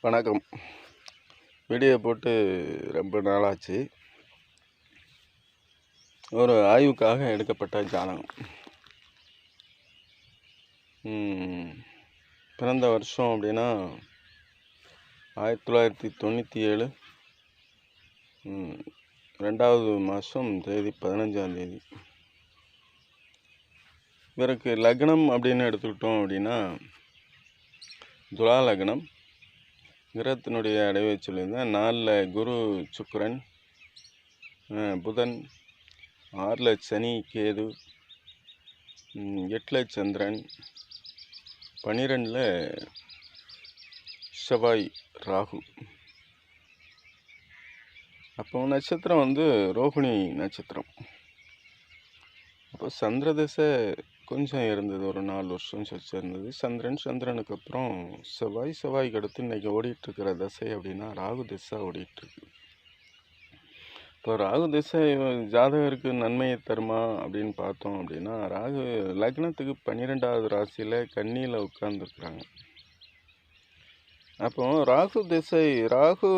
வணக்கம். வீடியோ போட்டு ரொம்ப நாளாச்சு. ஒரு ஆய்வுக்காக எடுக்கப்பட்ட ஜாதகம். பிறந்த வருஷம் அப்படின்னா 1997 2வது மாதம் தேதி 15ஆம் தேதி. இவருக்கு லக்னம் அப்படின்னு எடுத்துக்கிட்டோம் அப்படின்னா துலா லக்னம். கிரகத்தினுடைய அடைவை சொல்லியிருந்தேன். 4ல் குரு சுக்கிரன், புதன், 6ல் சனி கேது, 8ல் சந்திரன், 12ல் செவ்வாய் ராகு. அப்போ நட்சத்திரம் வந்து ரோகிணி நட்சத்திரம். அப்போ சந்திர திசை கொஞ்சம் இருந்தது, ஒரு 4 வருஷம் இருந்தது. சந்திரனுக்கு அப்புறம் செவ்வாய்க்கு அடுத்து இன்றைக்கி ஓடிட்டுருக்கிற திசை அப்படின்னா ராகு திசை ஓடிட்டுருக்கு. இப்போ ராகு திசை ஜாதகருக்கு நன்மையை தருமா அப்படின்னு பார்த்தோம் அப்படின்னா, ராகு லக்னத்துக்கு 12வது ராசியில் கன்னியில் உட்கார்ந்துருக்குறாங்க. அப்போ ராகு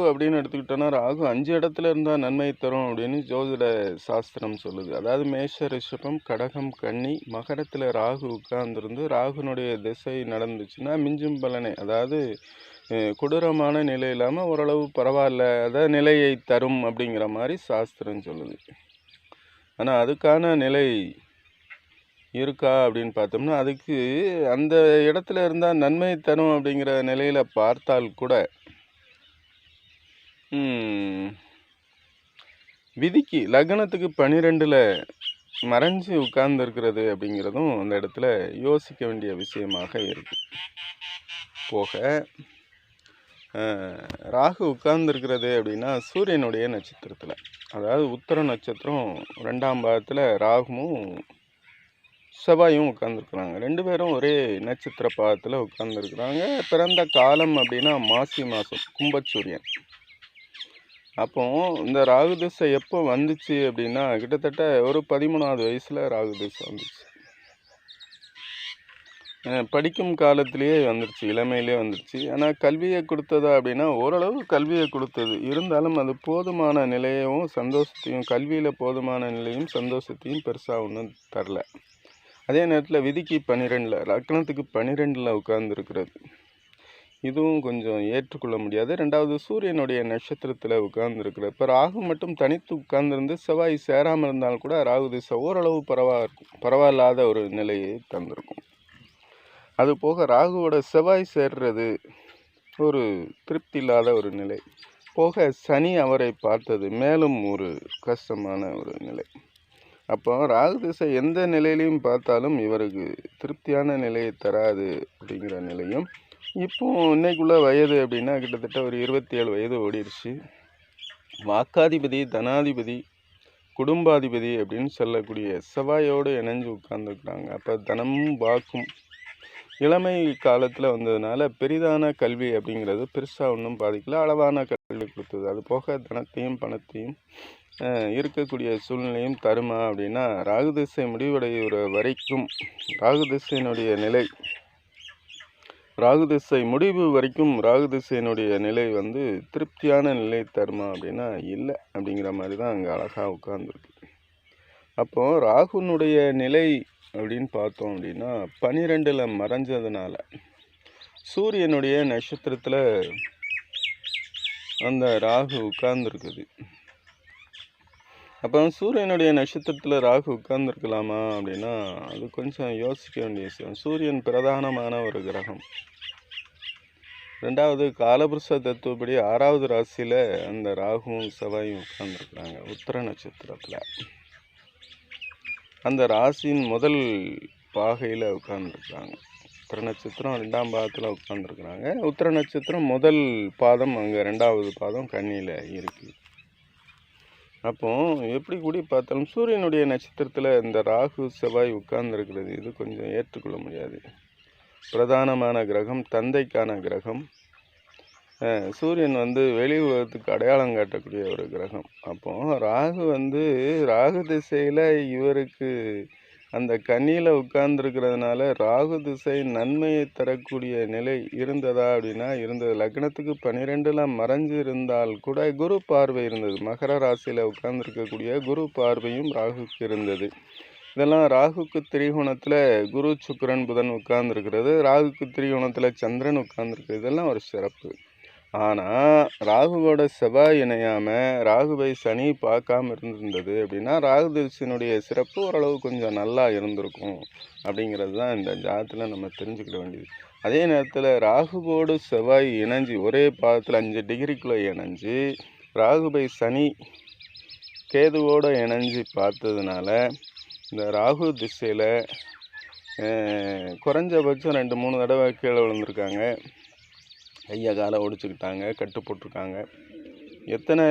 அப்படின்னு எடுத்துக்கிட்டோன்னா, ராகு 5 இடத்துல இருந்தால் நன்மை தரும் அப்படின்னு ஜோதிட சாஸ்திரம் சொல்லுது. அதாவது மேஷ, ரிஷபம், கடகம், கன்னி, மகரத்தில் ராகு உட்கார்ந்துருந்து ராகுனுடைய திசை நடந்துச்சுன்னா மிஞ்சும் பலனை, அதாவது கொடூரமான நிலை இல்லாமல் ஓரளவு பரவாயில்ல நிலையை தரும் அப்படிங்கிற மாதிரி சாஸ்திரம் சொல்லுது. ஆனால் அதுக்கான நிலை இருக்கா அப்படின்னு பார்த்தோம்னா, அதுக்கு அந்த இடத்துல இருந்தால் நன்மை தரும் அப்படிங்கிற நிலையில் பார்த்தால் கூட விதிக்கு லக்னத்துக்கு 12ல் மறைஞ்சு உட்கார்ந்துருக்கிறது அப்படிங்கிறதும் அந்த இடத்துல யோசிக்க வேண்டிய விஷயமாக இருக்கு. போக ராகு உட்கார்ந்துருக்கிறது அப்படின்னா சூரியனுடைய நட்சத்திரத்தில், அதாவது உத்தர நட்சத்திரம் 2ஆம் பாகத்தில் ராகுவும் செவ்வாயும் உட்கார்ந்துருக்குறாங்க. 2 பேரும் ஒரே நட்சத்திர பாகத்தில் உட்கார்ந்துருக்குறாங்க. பிறந்த காலம் அப்படின்னா மாசி மாதம், கும்பச்சூரியன். அப்போ இந்த ராகு திசை எப்போ வந்துச்சு அப்படின்னா கிட்டத்தட்ட ஒரு 13வது வயசில் ராகு திசை வந்துச்சு. படிக்கும் காலத்திலேயே வந்துருச்சு, இளமையிலே வந்துருச்சு. ஆனால் கல்வியை கொடுத்ததா அப்படின்னா ஓரளவு கல்வியை கொடுத்தது. இருந்தாலும் அது போதுமான நிலையவும் சந்தோஷத்தையும், கல்வியில் போதுமான நிலையும் சந்தோஷத்தையும் பெருசாக ஒன்றும் தரல. அதே நேரத்தில் விதிக்கு 12ல், லக்னத்துக்கு 12ல் உட்கார்ந்துருக்கிறது. இதுவும் கொஞ்சம் ஏற்றுக்கொள்ள முடியாது. 2வது சூரியனுடைய நட்சத்திரத்தில் உட்கார்ந்துருக்கிறது. இப்போ ராகு மட்டும் தனித்து உட்கார்ந்துருந்து செவ்வாய் சேராமல் இருந்தாலும் கூட ராகு திசை ஓரளவு பரவாயில்லாத ஒரு நிலையை தந்திருக்கும். அது போக ராகுவோட செவ்வாய் சேர்றது ஒரு திருப்தி இல்லாத ஒரு நிலை. போக சனி அவரை பார்த்தது மேலும் ஒரு கஷ்டமான ஒரு நிலை. அப்போ ராகு திசை எந்த நிலையிலையும் பார்த்தாலும் இவருக்கு திருப்தியான நிலையை தராது அப்படிங்கிற நிலையும். இப்போ இன்னைக்குள்ள வயது அப்படின்னா கிட்டத்தட்ட ஒரு 27 வயது ஓடிடுச்சு. வாக்காதிபதி, தனாதிபதி, குடும்பாதிபதி அப்படின்னு சொல்லக்கூடிய செவ்வாயோடு இணைஞ்சு உட்கார்ந்துருக்குறாங்க. அப்போ தனமும் வாக்கும் இளமை காலத்தில் வந்ததுனால பெரிதான கல்வி அப்படிங்கிறது பெருசாக ஒன்றும் பாதிக்கல, அளவான கல்வி கொடுத்தது. அது போக தனத்தையும் பணத்தையும் இருக்கக்கூடிய சூழ்நிலையும் தருமா அப்படின்னா ராகு திசை முடிவடைகிற வரைக்கும், ராகு திசையினுடைய நிலை, ராகு திசை முடிவு வரைக்கும் ராகு திசையினுடைய நிலை வந்து திருப்தியான நிலை தருமா அப்படின்னா இல்லை அப்படிங்கிற மாதிரி தான் அங்கே அழகாக உட்கார்ந்துருக்கு. அப்போது ராகுனுடைய நிலை அப்படின்னு பார்த்தோம் அப்படின்னா 12ல் மறைஞ்சதுனால சூரியனுடைய நட்சத்திரத்தில் அந்த ராகு உட்கார்ந்துருக்குது. அப்போ சூரியனுடைய நட்சத்திரத்தில் ராகு உட்கார்ந்துருக்கலாமா அப்படின்னா அது கொஞ்சம் யோசிக்க வேண்டிய விஷயம். சூரியன் பிரதானமான ஒரு கிரகம். 2வது காலபுருஷ தத்துவப்படி 6வது ராசியில் அந்த ராகுவும் செவ்வாயும் உட்கார்ந்துருக்குறாங்க உத்திர நட்சத்திரத்தில். அந்த ராசியின் முதல் பாகையில் உட்கார்ந்துருக்குறாங்க. உத்திர நட்சத்திரம் 2ஆம் பாகத்தில் உட்கார்ந்துருக்குறாங்க. உத்திர நட்சத்திரம் முதல் பாதம் அங்கே, 2வது பாதம் கன்னியில் இருக்குது. அப்போ எப்படி கூடி பார்த்தாலும் சூரியனுடைய நட்சத்திரத்தில் இந்த ராகு செவ்வாய் உட்கார்ந்துருக்கிறது இது கொஞ்சம் ஏற்றுக்கொள்ள முடியாது. பிரதானமான கிரகம், தந்தைக்கான கிரகம். சூரியன் வந்து வெளி உலகத்துக்கு அடையாளம் காட்டக்கூடிய ஒரு கிரகம். அப்போ ராகு திசையில் இவருக்கு அந்த கன்னியில் உட்கார்ந்துருக்கிறதுனால ராகு திசை நன்மையை தரக்கூடிய நிலை இருந்ததா அப்படின்னா இருந்தது. லக்னத்துக்கு 12ல் மறைஞ்சு இருந்தால் கூட குரு பார்வை இருந்தது. மகர ராசியில் உட்கார்ந்துருக்கக்கூடிய குரு பார்வையும் ராகுக்கு இருந்தது. இதெல்லாம் ராகுக்கு திரிகோணத்தில் குரு சுக்கிரன் புதன் உட்கார்ந்துருக்கிறது, ராகுக்கு திரிகோணத்தில் சந்திரன் உட்கார்ந்துருக்குது. இதெல்லாம் ஒரு சிறப்பு. ஆனால் ராகுவோட செவ்வாய் இணையாமல் ராகுவை சனி பார்க்காம இருந்திருந்தது அப்படின்னா ராகு திசையினுடைய சிறப்பு ஓரளவு கொஞ்சம் நல்லா இருந்திருக்கும் அப்படிங்கிறது தான் இந்த ஜாதத்தில் நம்ம தெரிஞ்சுக்கிட வேண்டியது. அதே நேரத்தில் ராகுவோடு செவ்வாய் இணைஞ்சு ஒரே பாதத்தில் 5 டிகிரிக்குள்ளே இணைஞ்சு ராகுவை சனி கேதுவோடு இணைஞ்சு பார்த்ததுனால இந்த ராகு திசையில் குறைஞ்சபட்சம் 2-3 தடவை கீழே விழுந்திருக்காங்க, கையை காலை ஒடிச்சுக்கிட்டாங்க, கட்டு போட்டிருக்காங்க. எத்தனை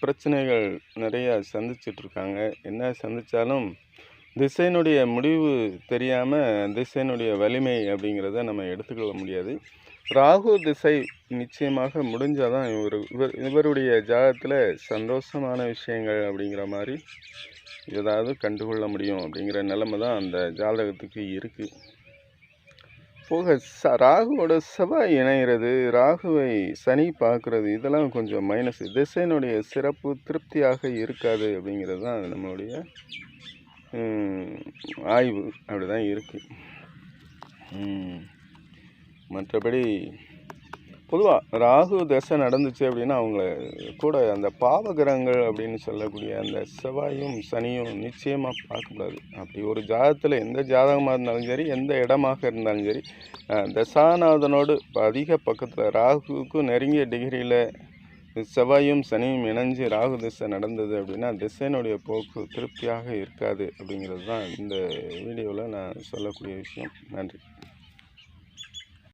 பிரச்சனைகள் நிறையா சந்திச்சிட்ருக்காங்க. என்ன சந்தித்தாலும் திசையினுடைய முடிவு தெரியாமல் திசையினுடைய வலிமை அப்படிங்கிறத நம்ம எடுத்துக்கொள்ள முடியாது. ராகு திசை நிச்சயமாக முடிஞ்சால் தான் இவருடைய ஜாதகத்தில் சந்தோஷமான விஷயங்கள் அப்படிங்கிற மாதிரி ஏதாவது கண்டுகொள்ள முடியும் அப்படிங்கிற நிலைமை தான் அந்த ஜாதகத்துக்கு இருக்குது. போக ராகுவோட செவ்வாய் இணைகிறது, ராகுவை சனி பார்க்குறது, இதெல்லாம் கொஞ்சம் மைனஸ். திசையினுடைய சிறப்பு திருப்தியாக இருக்காது அப்படிங்கிறது தான் நம்மளுடைய ஆய்வு. அப்படி தான் இருக்குது. மற்றபடி பொதுவாக ராகு தசை நடந்துச்சு அப்படின்னா அவங்கள கூட அந்த பாவகிரகங்கள் அப்படின்னு சொல்லக்கூடிய அந்த செவ்வாயும் சனியும் நிச்சயமாக பார்க்கக்கூடாது. அப்படி ஒரு ஜாதகத்தில் எந்த ஜாதகமாக இருந்தாலும் சரி, எந்த இடமாக இருந்தாலும் சரி, தசாநாதனோடு அதிக பக்கத்தில் ராகுவுக்கும் நெருங்கிய டிகிரியில் செவ்வாயும் சனியும் இணைஞ்சு ராகு திசை நடந்தது அப்படின்னா திசையினுடைய போக்கு திருப்தியாக இருக்காது அப்படிங்கிறது தான் இந்த வீடியோவில் நான் சொல்லக்கூடிய விஷயம். நன்றி.